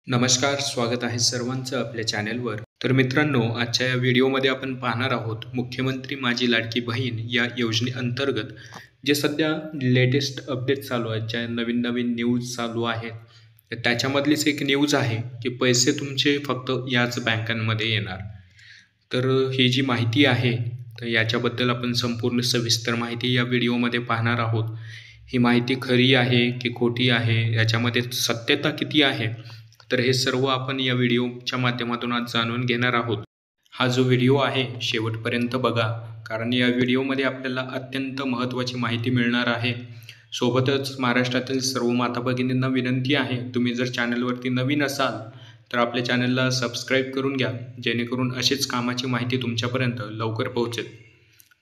नमस्कार, स्वागत आहे सर्वांचं आपल्या चॅनेलवर. तर मित्रांनो, आजच्या या व्हिडिओमध्ये आपण पाहणार आहोत मुख्यमंत्री माझी लाडकी बहीण या योजनेअंतर्गत जे सध्या लेटेस्ट अपडेट चालू आहेत, ज्या नवीन न्यूज चालू आहेत. तर त्याच्यामधलीच एक न्यूज आहे की पैसे तुमचे फक्त याच बँकांमध्ये येणार. तर ही जी माहिती आहे, तर याच्याबद्दल आपण संपूर्ण सविस्तर माहिती या व्हिडिओमध्ये पाहणार आहोत. ही माहिती खरी आहे की खोटी आहे, याच्यामध्ये सत्यता किती आहे, तर हे सर्व आपण या व्हिडिओच्या माध्यमातून आज जाणून घेणार आहोत. हा जो व्हिडिओ आहे शेवटपर्यंत बघा, कारण या व्हिडिओमध्ये आपल्याला अत्यंत महत्त्वाची माहिती मिळणार आहे. सोबतच महाराष्ट्रातील सर्व माता भगिनींना विनंती आहे, तुम्ही जर चॅनलवरती नवीन असाल तर आपल्या चॅनलला सबस्क्राईब करून घ्या, जेणेकरून अशीच कामाची माहिती तुमच्यापर्यंत लवकर पोहोचेल.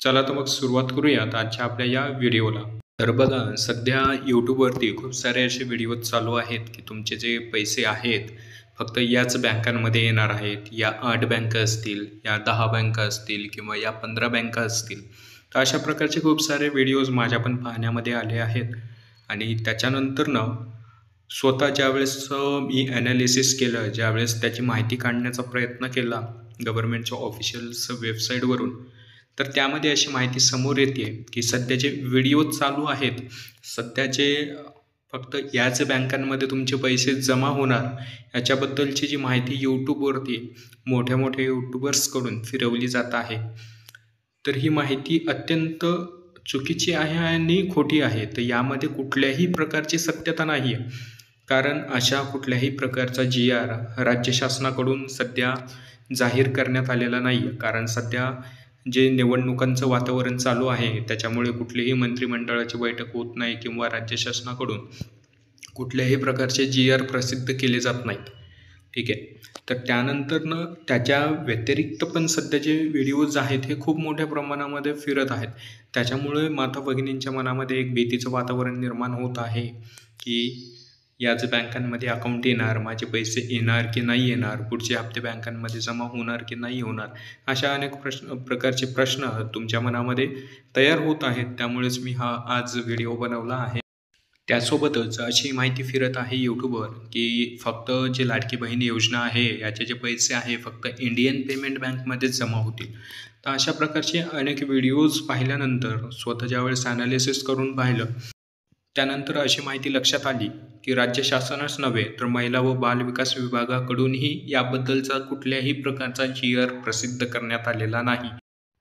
चला तर मग सुरुवात करूयात आजच्या आपल्या या व्हिडिओला. तर बघा, सध्या यूट्यूबवरती खूप सारे असे व्हिडिओज चालू आहेत की तुमचे जे पैसे आहेत फक्त याच बँकांमध्ये येणार आहेत. या 8 बँका असतील, या 10 बँका असतील किंवा या 15 बँका असतील. तर अशा प्रकारचे खूप सारे व्हिडिओज माझ्या पण पाहण्यामध्ये आले आहेत. आणि त्याच्यानंतरनं स्वतः ज्यावेळेस मी ॲनालिसिस केलं, ज्यावेळेस त्याची माहिती काढण्याचा प्रयत्न केला गव्हर्नमेंटच्या ऑफिशियल्स वेबसाईटवरून, तर त्यामध्ये अशी माहिती समोर येते की सध्याचे व्हिडिओ चालू आहेत, सध्याचे फक्त याच बँकांमध्ये तुमचे पैसे जमा होणार याच्याबद्दलची जी माहिती यूट्यूबवरती मोठ्या यूट्यूबर्सकडून फिरवली जात आहे, तर ही माहिती अत्यंत चुकीची आहे आणि खोटी आहे. तर यामध्ये कुठल्याही प्रकारची सत्यता नाही आहे, कारण अशा कुठल्याही प्रकारचा GR राज्य शासनाकडून सध्या जाहीर करण्यात आलेला नाही आहे. कारण सध्या जे निवडणुकांचं वातावरण चालू आहे, त्याच्यामुळे कुठलीही मंत्रिमंडळाची बैठक होत नाही किंवा राज्य शासनाकडून कुठल्याही प्रकारचे GR प्रसिद्ध केले जात नाहीत. ठीक आहे. तर त्यानंतरनं त्याच्या व्यतिरिक्त पण सध्या जे व्हिडिओज आहेत हे खूप मोठ्या प्रमाणामध्ये फिरत आहेत. त्याच्यामुळे माता भगिनींच्या मनामध्ये एक भीतीचं वातावरण निर्माण होत आहे की याच बँकांमध्ये अकाउंट येणार, माझे पैसे येणार की नाही येणार, पुढचे हप्ते बँकांमध्ये जमा होणार की नाही होणार, अशा अनेक प्रकारचे प्रश्न तुमच्या मनामध्ये तयार होत आहेत. त्यामुळेच मी हा आज व्हिडिओ बनवला आहे. त्यासोबतच अशी माहिती फिरत आहे यूट्यूबवर की फक्त जे लाडकी बहीण योजना आहे याचे जे पैसे आहे फक्त इंडियन पेमेंट बँकमध्येच जमा होतील. तर अशा प्रकारचे अनेक व्हिडिओज पाहिल्यानंतर स्वतः ज्यावेळेस ॲनालिसिस करून पाहिलं, त्यानंतर अशी माहिती लक्षात आली की राज्य शासनच नव्हे तर महिला व बाल विकास विभागाकडूनही याबद्दलचा कुठल्याही प्रकारचा GR प्रसिद्ध करण्यात आलेला नाही.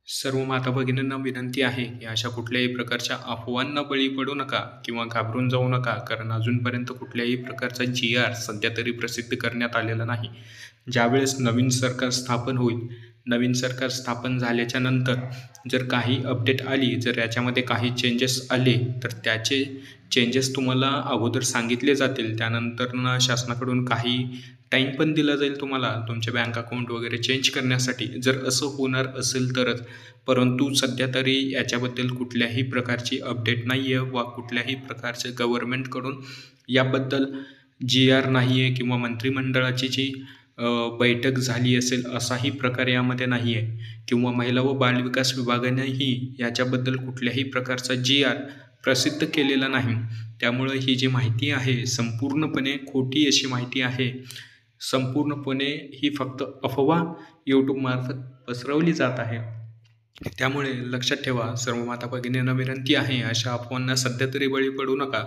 सर्व माता भगिनींना विनंती आहे की अशा कुठल्याही प्रकारच्या अफवांना बळी पडू नका किंवा घाबरून जाऊ नका, कारण अजूनपर्यंत कुठल्याही प्रकारचा GR सध्या तरी प्रसिद्ध करण्यात आलेला नाही. ज्यावेळेस नवीन सरकार स्थापन होईल, नवीन सरकार स्थापन झाल्याच्या नंतर जर काही अपडेट आली, जर याच्यामध्ये काही चेंजेस आले, तर त्याचे चेंजेस तुम्हाला अगोदर सांगितले जातील. त्यानंतर शासनाकडून काही टाईम पण दिला जाईल तुम्हाला तुमचे बँक अकाउंट वगैरे चेंज करण्यासाठी, जर असं होणार असेल तरच. परंतु सध्या तरी याच्याबद्दल कुठल्याही प्रकारची अपडेट नाही आहे वा कुठल्याही प्रकारचे गव्हर्नमेंटकडून याबद्दल GR नाही आहे किंवा मंत्रिमंडळाची जी बैठक झाली असेल असाही प्रकार यामध्ये नाही आहे किंवा महिला व बालविकास विभागानेही याच्याबद्दल कुठल्याही प्रकारचा GR प्रसिद्ध केलेला नाही. त्यामुळं ही जी माहिती आहे संपूर्णपणे खोटी अशी माहिती आहे. संपूर्णपणे ही फक्त अफवा यूट्यूबमार्फत पसरवली जात आहे. त्यामुळे लक्षात ठेवा, सर्व माता भगिनींना विनंती आहे, अशा अफवांना सध्या तरी बळी पडू नका.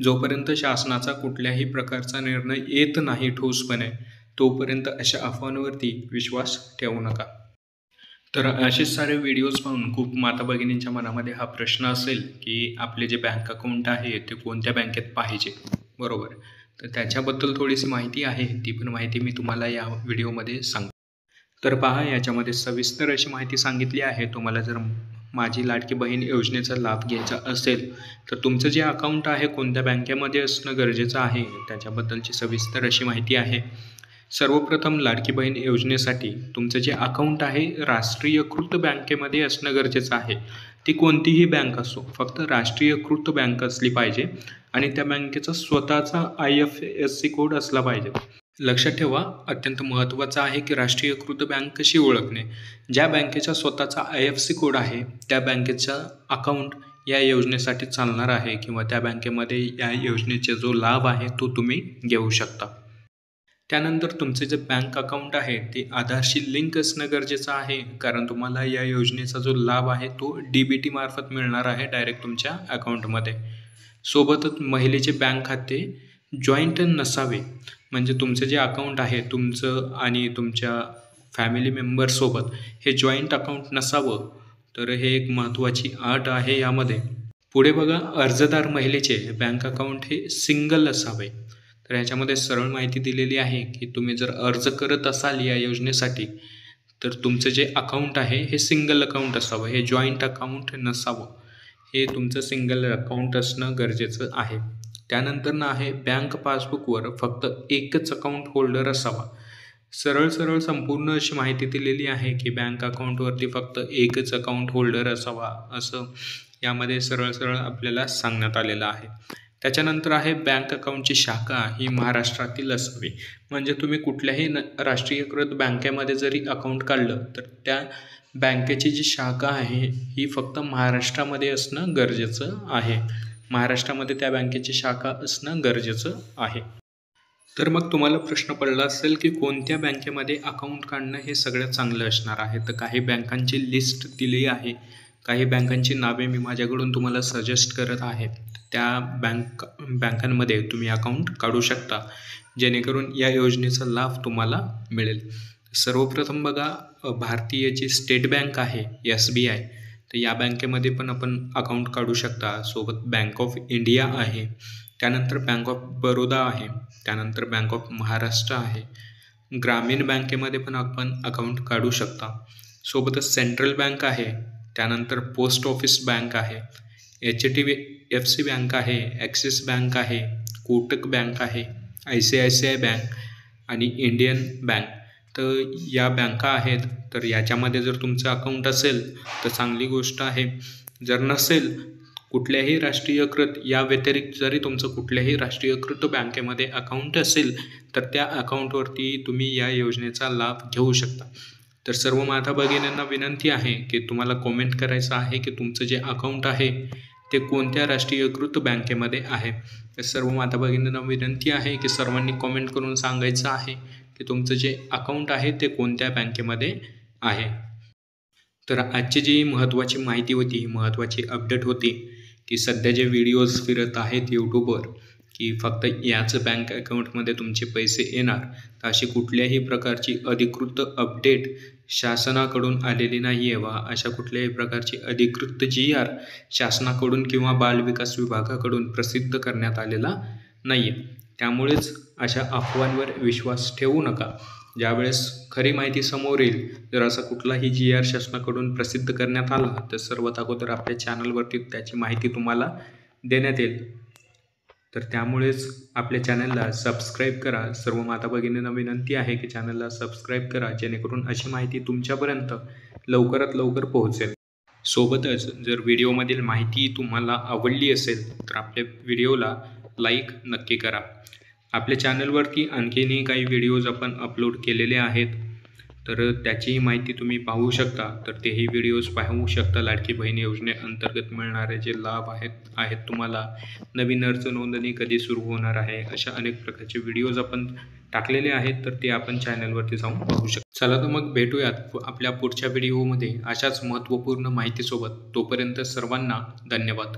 जोपर्यंत शासनाचा कुठल्याही प्रकारचा निर्णय येत नाही ठोसपणे, तोपर्यंत अशा अफवांवरती विश्वास ठेवू नका. तर असेच सारे व्हिडिओज पाहून खूप माता भगिनींच्या मनामध्ये हा प्रश्न असेल की आपले जे बँक अकाउंट आहे ते कोणत्या बँकेत पाहिजे, बरोबर. तर त्याच्याबद्दल थोडीशी माहिती आहे, ती पण माहिती मी तुम्हाला या व्हिडिओमध्ये सांगतो. तर पहा, याच्यामध्ये सविस्तर अशी माहिती सांगितली आहे. तुम्हाला जर माझी लाडकी बहीण योजनेचा लाभ घ्यायचा असेल तर तुमचं जे अकाउंट आहे कोणत्या बँकेमध्ये असणं गरजेचं आहे त्याच्याबद्दलची सविस्तर अशी माहिती आहे. सर्वप्रथम लाडकी बहीण योजनेसाठी तुमचं जे अकाउंट आहे राष्ट्रीयकृत बँकेमध्ये असणं गरजेचं आहे. ती कोणतीही बँक असो, फक्त राष्ट्रीयकृत बँक असली पाहिजे आणि त्या बँकेचा स्वतःचा IFSC कोड असला पाहिजे. लक्षात ठेवा, अत्यंत महत्त्वाचं आहे की राष्ट्रीयकृत बँक कशी ओळखणे. ज्या बँकेचा स्वतःचा IFSC कोड आहे त्या बँकेचा अकाउंट या योजनेसाठी चालणार आहे किंवा त्या बँकेमध्ये या योजनेचा जो लाभ आहे तो तुम्ही घेऊ शकता. त्यानंतर तुमचे जे बँक अकाउंट आहे ते आधारशी लिंक असणं गरजेचं आहे, कारण तुम्हाला या योजनेचा जो लाभ आहे तो DBT मार्फत मिळणार आहे डायरेक्ट तुमच्या अकाउंटमध्ये. सोबतच महिलेचे बँक खाते जॉईंट नसावे, म्हणजे तुमचं जे अकाउंट आहे तुमचं आणि तुमच्या फॅमिली मेंबरसोबत हे जॉईंट अकाउंट नसावं, तर हे एक महत्त्वाची अट आहे यामध्ये. पुढे बघा, अर्जदार महिलेचे बँक अकाउंट हे सिंगल असावे. तर ह्याच्यामध्ये सरळ माहिती दिलेली आहे की तुम्ही जर अर्ज करत असाल या योजनेसाठी, तर तुमचं जे अकाउंट आहे हे सिंगल अकाउंट असावं, हे जॉईंट अकाउंट नसावं. हे तुमचं सिंगल अकाउंट असणं गरजेचं आहे. त्यानंतर आहे बँक पासबुकवर फक्त एकच अकाउंट होल्डर असावा. सरळ संपूर्ण अशी माहिती दिलेली आहे की बँक अकाउंटवरती फक्त एकच अकाउंट होल्डर असावा, असं यामध्ये सरळ आपल्याला सांगण्यात आलेलं आहे. त्याच्यानंतर आहे बँक अकाउंटची शाखा ही महाराष्ट्रातील असावी. म्हणजे तुम्ही कुठल्याही राष्ट्रीयकृत बँकेमध्ये जरी अकाउंट काढलं तर त्या बँकेची जी शाखा आहे ही फक्त महाराष्ट्रामध्ये असणं गरजेचं आहे. महाराष्ट्रामध्ये त्या बँकेची शाखा असणं गरजेचं आहे. तर मग तुम्हाला प्रश्न पडला असेल की कोणत्या बँकेमध्ये अकाउंट काढणं हे सगळ्यात चांगलं असणार आहे. तर काही बँकांची लिस्ट दिली आहे, काही बँकांची नावे मी माझ्याकडून तुम्हाला सजेस्ट करत आहे. त्या बँकांमध्ये तुम्ही अकाउंट काढू शकता, जेणेकरून या योजनेचा लाभ तुम्हाला मिळेल. सर्वप्रथम बघा, भारतीयची स्टेट बँक आहे SBI, तर या बँकेमध्ये पण आपण अकाउंट काढू शकता. सोबत बँक ऑफ इंडिया आहे, त्यानंतर बँक ऑफ बरोदा आहे, त्यानंतर बँक ऑफ महाराष्ट्र आहे. ग्रामीण बँकेमध्ये पण आपण अकाउंट काढू शकता. सोबतच सेंट्रल बँक आहे, त्यानंतर पोस्ट ऑफिस बँक आहे, HDFC बँक आहे, ॲक्सिस बँक आहे, कोटक बँक आहे, ICICI बँक आणि इंडियन बँक. तर या बँका आहेत. तर याच्यामध्ये जर तुमचं अकाउंट असेल तर चांगली गोष्ट आहे. जर नसेल कुठल्याही राष्ट्रीयकृत, या व्यतिरिक्त जरी तुमचं कुठल्याही राष्ट्रीयकृत बँकेमध्ये अकाउंट असेल तर त्या अकाउंटवरती तुम्ही या योजनेचा लाभ घेऊ शकता. तर सर्व माता भगिनींना विनंती आहे की तुम्हाला कॉमेंट करायचं आहे की तुमचं जे अकाउंट आहे ते कोणत्या राष्ट्रीयकृत बँकेमध्ये आहे. तर सर्व माता भगिनींना विनंती आहे की सर्वांनी कॉमेंट करून सांगायचं आहे की तुमचं जे अकाउंट आहे ते कोणत्या बँकेमध्ये आहे. तर आजची जी महत्त्वाची माहिती होती, महत्त्वाची अपडेट होती की सध्या जे व्हिडिओज फिरत आहेत यूट्यूबवर की फक्त याच बँक अकाउंटमध्ये तुमचे पैसे येणार, तर अशी कुठल्याही प्रकारची अधिकृत अपडेट शासनाकडून आलेली नाही आहे. वा अशा कुठल्याही प्रकारची अधिकृत GR शासनाकडून किंवा बालविकास विभागाकडून प्रसिद्ध करण्यात आलेला नाही आहे. त्यामुळेच अशा अफवांवर विश्वास ठेवू नका. ज्यावेळेस खरी माहिती समोर येईल, जर असा कुठलाही GR शासनाकडून प्रसिद्ध करण्यात आला तर सर्वात अगोदर आपल्या चॅनलवरती त्याची माहिती तुम्हाला देण्यात येईल. तर त्यामुळेच आपल्या चॅनलला सबस्क्राईब करा. सर्व माता भगिनींना विनंती आहे की चॅनलला सबस्क्राईब करा, जेणेकरून अशी माहिती तुमच्यापर्यंत लवकरात लवकर पोहोचेल. सोबतच जर व्हिडिओमधील माहिती तुम्हाला आवडली असेल तर आपल्या व्हिडिओला लाईक नक्की करा. आपल्या चॅनलवरती आणखीनही काही व्हिडिओज आपण अपलोड केलेले आहेत, तर त्याचीही माहिती तुम्ही पाहू शकता. तर तेही व्हिडिओज पाहू शकता. लाडकी बहीण योजनेअंतर्गत मिळणारे जे लाभ आहेत तुम्हाला, नवीन अर्ज नोंदणी कधी सुरू होणार आहे, अशा अनेक प्रकारचे व्हिडिओज आपण टाकलेले आहेत. तर ते आपण चॅनलवरती जाऊन पाहू शकता. चला तर मग भेटूयात आपल्या पुढच्या व्हिडिओमध्ये अशाच महत्त्वपूर्ण माहितीसोबत. तोपर्यंत सर्वांना धन्यवाद.